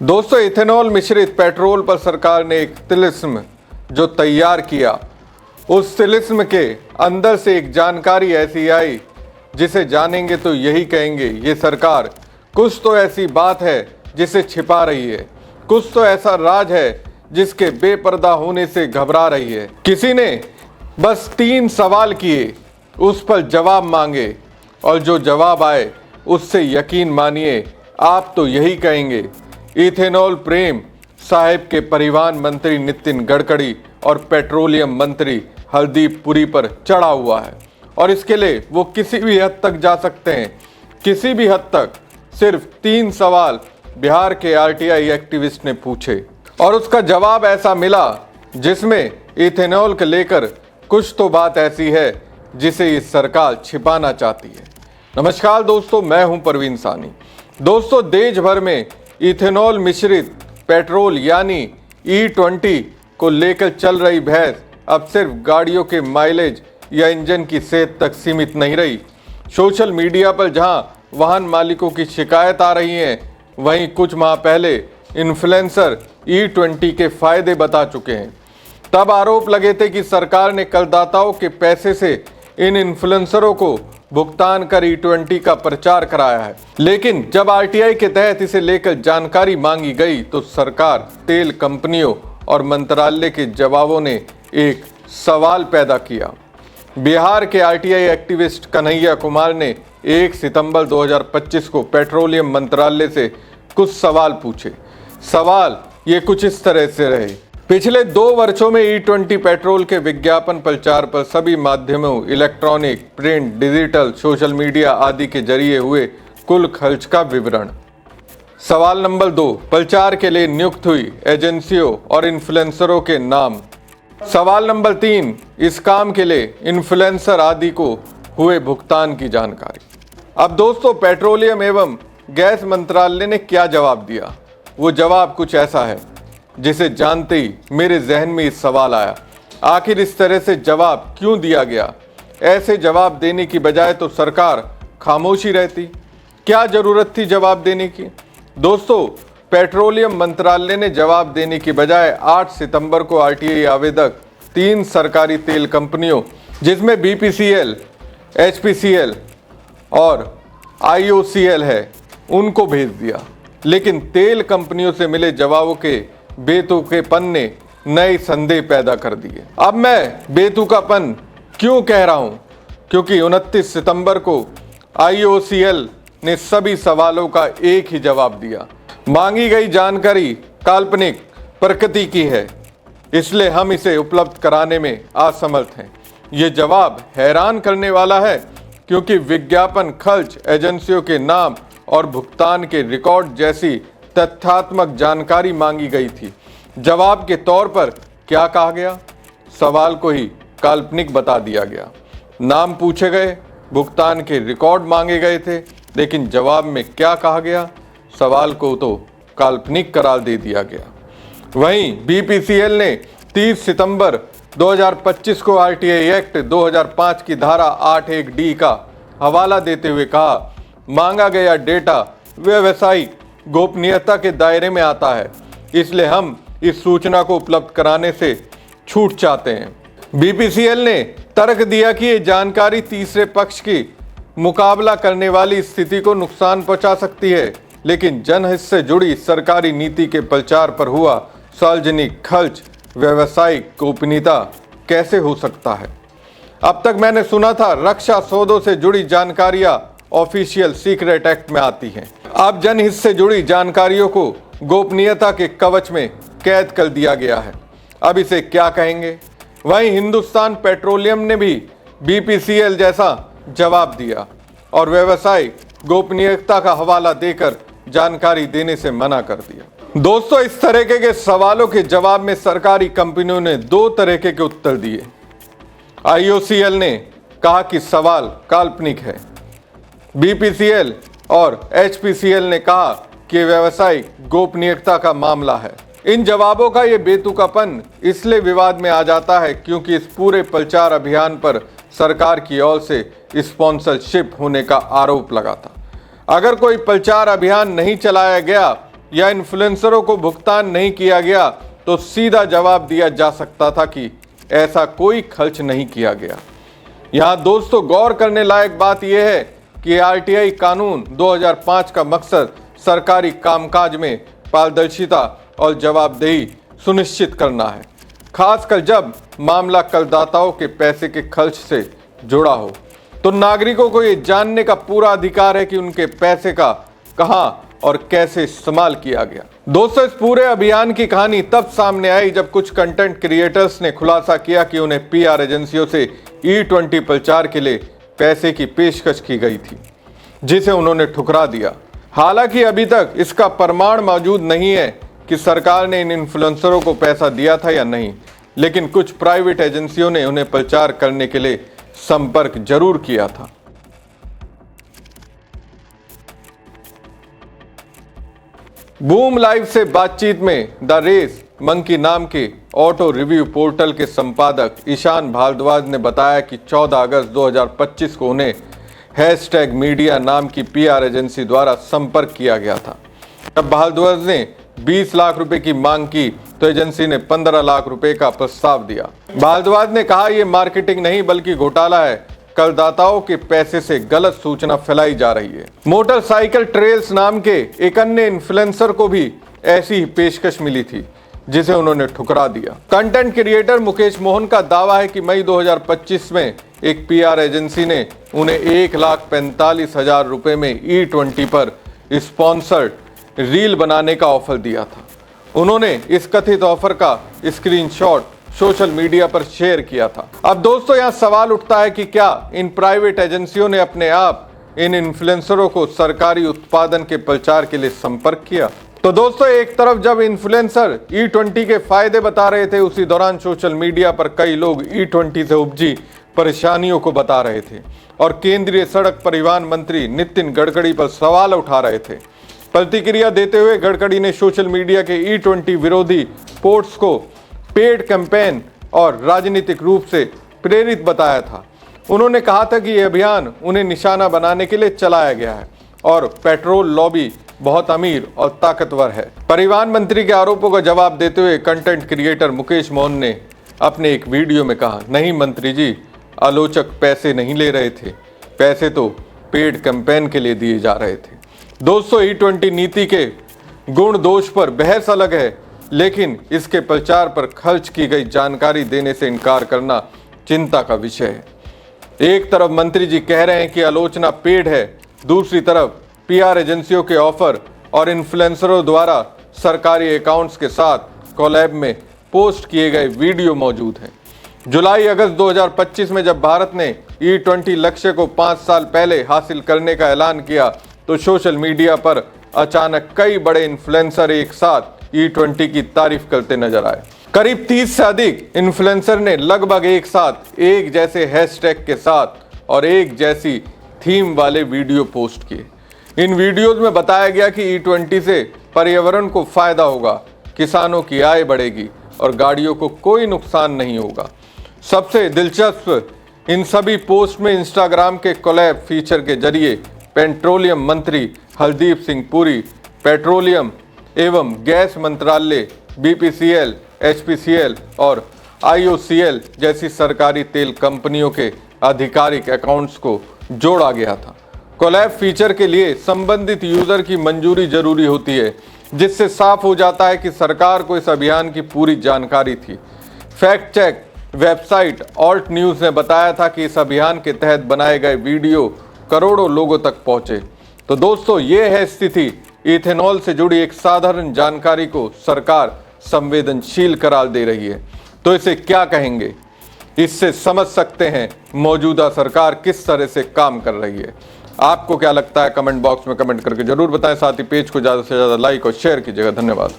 दोस्तों, इथेनॉल मिश्रित पेट्रोल पर सरकार ने एक तिलिस्म जो तैयार किया, उस तिलिस्म के अंदर से एक जानकारी ऐसी आई जिसे जानेंगे तो यही कहेंगे ये सरकार कुछ तो ऐसी बात है जिसे छिपा रही है, कुछ तो ऐसा राज है जिसके बेपर्दा होने से घबरा रही है। किसी ने बस 3 सवाल किए, उस पर जवाब मांगे और जो जवाब आए उससे यकीन मानिए आप तो यही कहेंगे इथेनॉल प्रेम साहिब के परिवहन मंत्री नितिन गडकरी और पेट्रोलियम मंत्री हरदीप पुरी पर चढ़ा हुआ है और इसके लिए वो किसी भी हद तक जा सकते हैं, किसी भी हद तक। सिर्फ 3 सवाल बिहार के आरटीआई एक्टिविस्ट ने पूछे और उसका जवाब ऐसा मिला जिसमें इथेनॉल को लेकर कुछ तो बात ऐसी है जिसे ये सरकार छिपाना चाहती है। नमस्कार दोस्तों, मैं हूं परवीन सानी। दोस्तों, देश भर में इथेनॉल मिश्रित पेट्रोल यानी E20 को लेकर चल रही बहस अब सिर्फ गाड़ियों के माइलेज या इंजन की सेहत तक सीमित नहीं रही। सोशल मीडिया पर जहां वाहन मालिकों की शिकायत आ रही है, वहीं कुछ माह पहले इन्फ्लुएंसर E20 के फायदे बता चुके हैं। तब आरोप लगे थे कि सरकार ने करदाताओं के पैसे से इन इन्फ्लुएंसरों को भुगतान कर E20 का प्रचार कराया है, लेकिन जब आरटीआई के तहत इसे लेकर जानकारी मांगी गई तो सरकार, तेल कंपनियों और मंत्रालय के जवाबों ने एक सवाल पैदा किया। बिहार के आरटीआई एक्टिविस्ट कन्हैया कुमार ने 1 सितंबर 2025 को पेट्रोलियम मंत्रालय से कुछ सवाल पूछे। सवाल ये कुछ इस तरह से रहे: पिछले 2 वर्षों में E20 पेट्रोल के विज्ञापन प्रचार पर सभी माध्यमों, electronic, print, digital, social media आदि के जरिए हुए कुल खर्च का विवरण। सवाल नंबर 2, प्रचार के लिए नियुक्त हुई एजेंसियों और इन्फ्लुएंसरों के नाम। सवाल नंबर 3, इस काम के लिए इन्फ्लुएंसर आदि को हुए भुगतान की जानकारी। अब दोस्तों, पेट्रोलियम एवं गैस मंत्रालय ने क्या जवाब दिया? वो जवाब कुछ ऐसा है जिसे जानते ही मेरे जहन में इस सवाल आया, आखिर इस तरह से जवाब क्यों दिया गया? ऐसे जवाब देने की बजाय तो सरकार खामोशी रहती। क्या जरूरत थी जवाब देने की? दोस्तों, पेट्रोलियम मंत्रालय ने जवाब देने की बजाय 8 सितंबर को आरटीआई आवेदक 3 सरकारी तेल कंपनियों जिसमें BPCL, HPCL और IOCL है, उनको भेज दिया। लेकिन तेल कंपनियों से मिले जवाबों के बेतुकेपन ने नए संदेह पैदा कर दिए। अब मैं बेतुकापन क्यों कह रहा हूं? क्योंकि 29 सितंबर को IOCL ने सभी सवालों का एक ही जवाब दिया। मांगी गई जानकारी काल्पनिक प्रकृति की है, इसलिए हम इसे उपलब्ध कराने में असमर्थ हैं। ये जवाब हैरान करने वाला है क्योंकि विज्ञापन खर्च, एजेंसियों के नाम और भुगतान के रिकॉर्ड जैसी तथ्यात्मक जानकारी मांगी गई थी। जवाब के तौर पर क्या कहा गया? सवाल को ही काल्पनिक बता दिया गया। नाम पूछे गए, भुगतान के रिकॉर्ड मांगे गए थे, लेकिन जवाब में क्या कहा गया? सवाल को तो काल्पनिक करार दे दिया गया। वहीं BPCL ने 30 सितंबर 2025 को आरटीआई एक्ट 2005 की धारा 8(1)D का हवाला देते हुए कहा, मांगा गया डेटा व्यावसायिक गोपनीयता के दायरे में आता है, इसलिए हम इस सूचना को उपलब्ध कराने से छूट चाहते हैं। BPCL ने तर्क दिया कि ये जानकारी तीसरे पक्ष की मुकाबला करने वाली स्थिति को नुकसान पहुंचा सकती है, लेकिन जनहित से जुड़ी सरकारी नीति के प्रचार पर हुआ सार्वजनिक खर्च व्यावसायिक गोपनीयता कैसे हो सकता है? अब तक मैंने सुना था रक्षा सौदों से जुड़ी जानकारियां ऑफिशियल सीक्रेट एक्ट में आती हैं। अब जनहित से जुड़ी जानकारियों को गोपनीयता के कवच में कैद कर दिया गया है। अब इसे क्या कहेंगे? वहीं हिंदुस्तान पेट्रोलियम ने भी BPCL जैसा जवाब दिया और व्यावसायिक गोपनीयता का हवाला देकर जानकारी देने से मना कर दिया। दोस्तों, इस तरह के सवालों के जवाब में सरकारी कंपनियों ने 2 तरह के उत्तर दिए। IOCL ने कहा कि सवाल काल्पनिक है, BPCL और HPCL ने कहा कि व्यावसायिक गोपनीयता का मामला है। इन जवाबों का ये बेतुकापन इसलिए विवाद में आ जाता है क्योंकि इस पूरे प्रचार अभियान पर सरकार की ओर से स्पॉन्सरशिप होने का आरोप लगा था। अगर कोई प्रचार अभियान नहीं चलाया गया या इन्फ्लुएंसरों को भुगतान नहीं किया गया तो सीधा जवाब दिया जा सकता था कि ऐसा कोई खर्च नहीं किया गया। यहाँ दोस्तों गौर करने लायक बात यह है कि आरटीआई कानून 2005 का मकसद सरकारी कामकाज में पारदर्शिता और जवाबदेही सुनिश्चित करना है, खासकर जब मामला करदाताओं के पैसे के खर्च से जुड़ा हो। तो नागरिकों को यह जानने का पूरा अधिकार है कि उनके पैसे का कहां और कैसे इस्तेमाल किया गया। दोस्तों, इस पूरे अभियान की कहानी तब सामने आई जब कुछ कंटेंट क्रिएटर्स ने खुलासा किया कि उन्हें पीआर एजेंसियों से E20 प्रचार के लिए पैसे की पेशकश की गई थी, जिसे उन्होंने ठुकरा दिया। हालांकि अभी तक इसका प्रमाण मौजूद नहीं है कि सरकार ने इन इन्फ्लुएंसरों को पैसा दिया था या नहीं, लेकिन कुछ प्राइवेट एजेंसियों ने उन्हें प्रचार करने के लिए संपर्क जरूर किया था। बूम लाइव से बातचीत में द रेस मंकी नाम के ऑटो रिव्यू पोर्टल के संपादक ईशान भारद्वाज ने बताया कि 14 अगस्त 2025 को उन्हें #मीडिया नाम की पीआर एजेंसी द्वारा संपर्क किया गया था। जब भारद्वाज ने 20 लाख रुपए की मांग की तो एजेंसी ने 15 लाख रुपए का प्रस्ताव दिया। भारद्वाज ने कहा, यह मार्केटिंग नहीं बल्कि घोटाला है। करदाताओं के पैसे से गलत सूचना फैलाई जा रही है। मोटरसाइकिल ट्रेल्स नाम के एक अन्य इन्फ्लुएंसर को भी ऐसी ही पेशकश मिली थी, जिसे उन्होंने ठुकरा दिया। कंटेंट क्रिएटर मुकेश मोहन का दावा है कि मई 2025 में एक पीआर एजेंसी ने उन्हें 1,45,000 रुपए में E20 पर स्पॉन्सर्ड रील बनाने का ऑफर दिया था। उन्होंने इस कथित ऑफर का स्क्रीनशॉट सोशल मीडिया पर शेयर किया था। अब दोस्तों, यहां सवाल उठता है कि क्या इन प्राइवेट एजेंसियों ने अपने आप इन इन्फ्लुएंसरों को सरकारी उत्पादन के प्रचार के लिए संपर्क किया? तो दोस्तों, एक तरफ जब इन्फ्लुएंसर E20 के फायदे बता रहे थे, उसी दौरान सोशल मीडिया पर कई लोग E20 से उपजी परेशानियों को बता रहे थे और केंद्रीय सड़क परिवहन मंत्री नितिन गडकरी पर सवाल उठा रहे थे। प्रतिक्रिया देते हुए गडकरी ने सोशल मीडिया के E20 विरोधी पोस्ट्स को पेड कैंपेन और राजनीतिक रूप से प्रेरित बताया था। उन्होंने कहा था कि यह अभियान उन्हें निशाना बनाने के लिए चलाया गया है और पेट्रोल लॉबी बहुत अमीर और ताकतवर है। परिवहन मंत्री के आरोपों का जवाब देते हुए कंटेंट क्रिएटर मुकेश मोहन ने अपने एक वीडियो में कहा, नहीं मंत्री जी, आलोचक पैसे नहीं ले रहे थे, पैसे तो पेड कैंपेन के लिए दिए जा रहे थे। दोस्तों, E20 नीति के गुण दोष पर बहस अलग है, लेकिन इसके प्रचार पर खर्च की गई जानकारी देने से इनकार करना चिंता का विषय है। एक तरफ मंत्री जी कह रहे हैं कि आलोचना पेड है, दूसरी तरफ पीआर एजेंसियों के ऑफर और इन्फ्लुएंसरों द्वारा सरकारी अकाउंट्स के साथ कोलैब में पोस्ट किए गए वीडियो मौजूद हैं। जुलाई अगस्त 2025 में जब भारत ने E20 लक्ष्य को 5 साल पहले हासिल करने का ऐलान किया तो सोशल मीडिया पर अचानक कई बड़े इन्फ्लुएंसर एक साथ E20 की तारीफ करते नजर आए। करीब 30 से अधिक इन्फ्लुएंसर ने लगभग एक साथ एक जैसे हैशटैग के साथ और एक जैसी थीम वाले वीडियो पोस्ट किए। इन वीडियोज में बताया गया कि E20 से पर्यावरण को फायदा होगा, किसानों की आय बढ़ेगी और गाड़ियों को कोई नुकसान नहीं होगा। सबसे दिलचस्प इन सभी पोस्ट में इंस्टाग्राम के कोलैब फीचर के जरिए पेट्रोलियम मंत्री हरदीप सिंह पुरी, पेट्रोलियम एवं गैस मंत्रालय, BPCL, HPCL और IOCL जैसी सरकारी तेल कंपनियों के आधिकारिक अकाउंट्स को जोड़ा गया था। कोलैब फीचर के लिए संबंधित यूजर की मंजूरी जरूरी होती है, जिससे साफ हो जाता है कि सरकार को इस अभियान की पूरी जानकारी थी। Fact check website Alt News ने बताया था कि इस अभियान के तहत बनाए गए वीडियो करोड़ों लोगों तक पहुंचे। तो दोस्तों, ये है स्थिति। इथेनॉल से जुड़ी एक साधारण जानकारी को सरकार संवेदनशील करार दे रही है, तो इसे क्या कहेंगे? इससे समझ सकते हैं मौजूदा सरकार किस तरह से काम कर रही है। आपको क्या लगता है? कमेंट बॉक्स में कमेंट करके जरूर बताएं। साथ ही पेज को ज़्यादा से ज़्यादा लाइक और शेयर कीजिएगा। धन्यवाद।